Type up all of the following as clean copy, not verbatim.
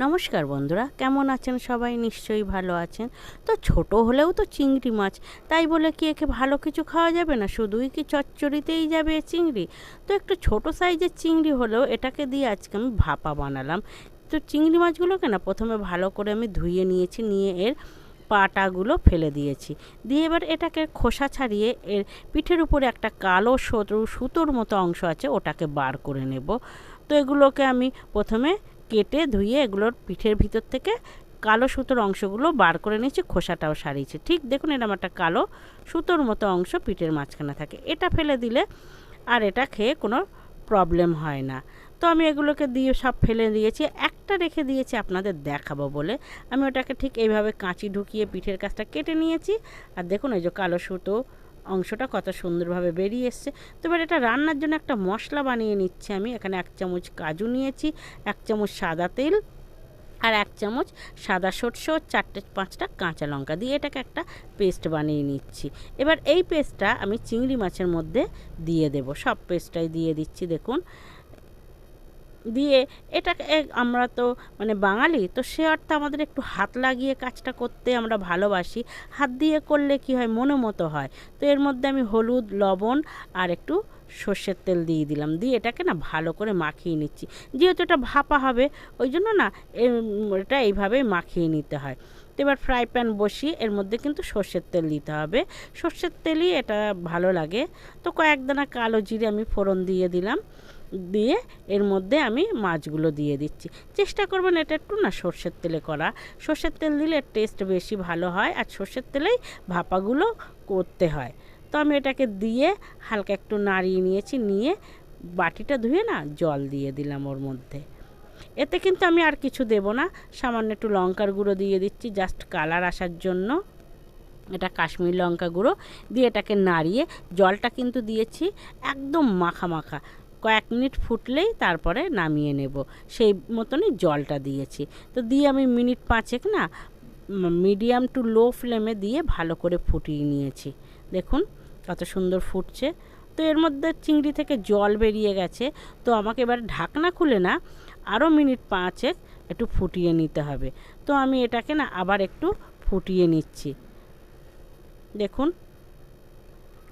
নমস্কার বন্ধুরা, কেমন আছেন সবাই? নিশ্চয়ই ভালো আছেন। তো ছোট হলেও তো চিংড়ি মাছ, তাই বলে কি একে ভালো কিছু খাওয়া যাবে না? শুধুই কি চচ্চড়িতেই যাবে চিংড়ি? তো একটু ছোট সাইজের চিংড়ি হলেও এটাকে দিয়ে আজকে আমি ভাপা বানালাম। তো চিংড়ি মাছগুলোকে না প্রথমে ভালো করে আমি ধুয়ে নিয়েছি, নিয়ে এর পাটাগুলো ফেলে দিয়েছি। দিয়ে এবার এটাকে খোসা ছাড়িয়ে এর পিঠের উপরে একটা কালো সুতোর মতো অংশ আছে, ওটাকে বার করে নেব। তো এগুলোকে আমি প্রথমে কেটে ধুয়ে এগুলোর পিঠের ভিতর থেকে কালো সুতোর অংশগুলো বার করে নিয়েছি, খোসাটাও সারিয়েছি। ঠিক দেখুন, এরকম একটা কালো সুতোর মতো অংশ পিঠের মাঝখানে থাকে, এটা ফেলে দিলে আর এটা খেয়ে কোনো প্রবলেম হয় না। তো আমি এগুলোকে দিয়ে সব ফেলে দিয়েছি, একটা রেখে দিয়েছি আপনাদের দেখাবো বলে। আমি ওটাকে ঠিক এইভাবে কাঁচি ঢুকিয়ে পিঠের কাছটা কেটে নিয়েছি। আর দেখুন এই যে কালো সুতো অংশটা কত সুন্দরভাবে বেরিয়ে এসছে। তো এবার এটা রান্নার জন্য একটা মশলা বানিয়ে নিচ্ছি আমি। এখানে 1 চামচ কাজু নিয়েছি, 1 চামচ সাদা তেল, আর 1 চামচ সাদা সরষে, 4-5টা কাঁচা লঙ্কা দিয়ে এটাকে একটা পেস্ট বানিয়ে নিচ্ছি। এবার এই পেস্টটা আমি চিংড়ি মাছের মধ্যে দিয়ে দেব, সব পেস্টটাই দিয়ে দিচ্ছি। দেখুন, দিয়ে এটাকে আমরা তো বাঙালি, তো সে অর্থে আমাদের একটু হাত লাগিয়ে কাজটা করতে আমরা ভালোবাসি। হাত দিয়ে করলে কি হয়, মনে মতো হয়। তো এর মধ্যে আমি হলুদ, লবণ আর একটু সর্ষের তেল দিয়ে দিলাম, দিয়ে এটাকে না ভালো করে মাখিয়ে নিচ্ছি। যেহেতু এটা ভাপা হবে, ওই জন্য না এটা এইভাবেই মাখিয়ে নিতে হয়। তো এবার ফ্রাই প্যান বসিয়ে এর মধ্যে কিন্তু সর্ষের তেল দিতে হবে, সর্ষের তেলই এটা ভালো লাগে। তো কয়েক দানা কালো জিরে আমি ফোড়ন দিয়ে দিলাম, দিয়ে এর মধ্যে আমি মাছগুলো দিয়ে দিচ্ছি। চেষ্টা করবেন এটা একটু না সর্ষের তেলে করা, সর্ষের তেল দিলে টেস্ট বেশি ভালো হয়, আর সর্ষের তেলেই ভাপাগুলো করতে হয়। তো আমি এটাকে দিয়ে হালকা একটু নাড়িয়ে নিয়েছি, নিয়ে বাটিটা ধুয়ে না জল দিয়ে দিলাম ওর মধ্যে। এতে কিন্তু আমি আর কিছু দেব না, সামান্য একটু লঙ্কার গুঁড়ো দিয়ে দিচ্ছি জাস্ট কালার আসার জন্য। এটা কাশ্মীরি লঙ্কা গুঁড়ো দিয়ে এটাকে নাড়িয়ে, জলটা কিন্তু দিয়েছি একদম মাখা মাখা, কয়েক মিনিট ফুটলেই তারপরে নামিয়ে নেব, সেই মতনই জলটা দিয়েছি। তো দিয়ে আমি মিনিট 5 না মিডিয়াম টু লো ফ্লেমে দিয়ে ভালো করে ফুটিয়ে নিয়েছি। দেখুন কত সুন্দর ফুটছে। তো এর মধ্যে চিংড়ি থেকে জল বেরিয়ে গেছে। তো আমাকে এবার ঢাকনা খুলে না আরও মিনিট 5 একটু ফুটিয়ে নিতে হবে। তো আমি এটাকে না আবার একটু ফুটিয়ে নিচ্ছি। দেখুন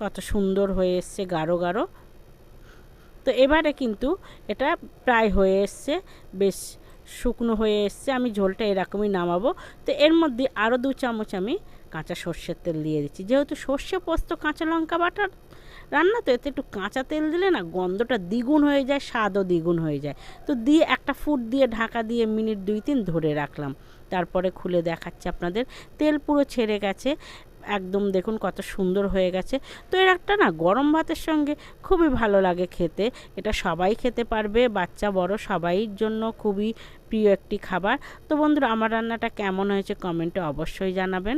কত সুন্দর হয়ে এসছে, গাঢ় গাঢ়। তো এবারে কিন্তু এটা প্রায় হয়ে এসছে, বেশ শুকনো হয়ে এসছে। আমি ঝোলটা এরকমই নামাবো। তো এর মধ্যে আরও 2 চামচ আমি কাঁচা সর্ষের তেল দিয়ে দিচ্ছি। যেহেতু সর্ষে পোস্ত কাঁচা লঙ্কা বাটার রান্না, তো এতে একটু কাঁচা তেল দিলে না গন্ধটা দ্বিগুণ হয়ে যায়, স্বাদও দ্বিগুণ হয়ে যায়। তো দিয়ে একটা ফুট দিয়ে ঢাকা দিয়ে মিনিট 2-3 ধরে রাখলাম। তারপরে খুলে দেখাচ্ছি আপনাদের, তেল পুরো ছেড়ে গেছে একদম। দেখুন কত সুন্দর হয়ে গেছে। তো এর একটা না গরম ভাতের সঙ্গে খুবই ভালো লাগে খেতে। এটা সবাই খেতে পারবে, বাচ্চা বড় সবাইয়ের জন্য খুবই প্রিয় একটি খাবার। তো বন্ধুরা, আমার রান্নাটা কেমন হয়েছে কমেন্টে অবশ্যই জানাবেন।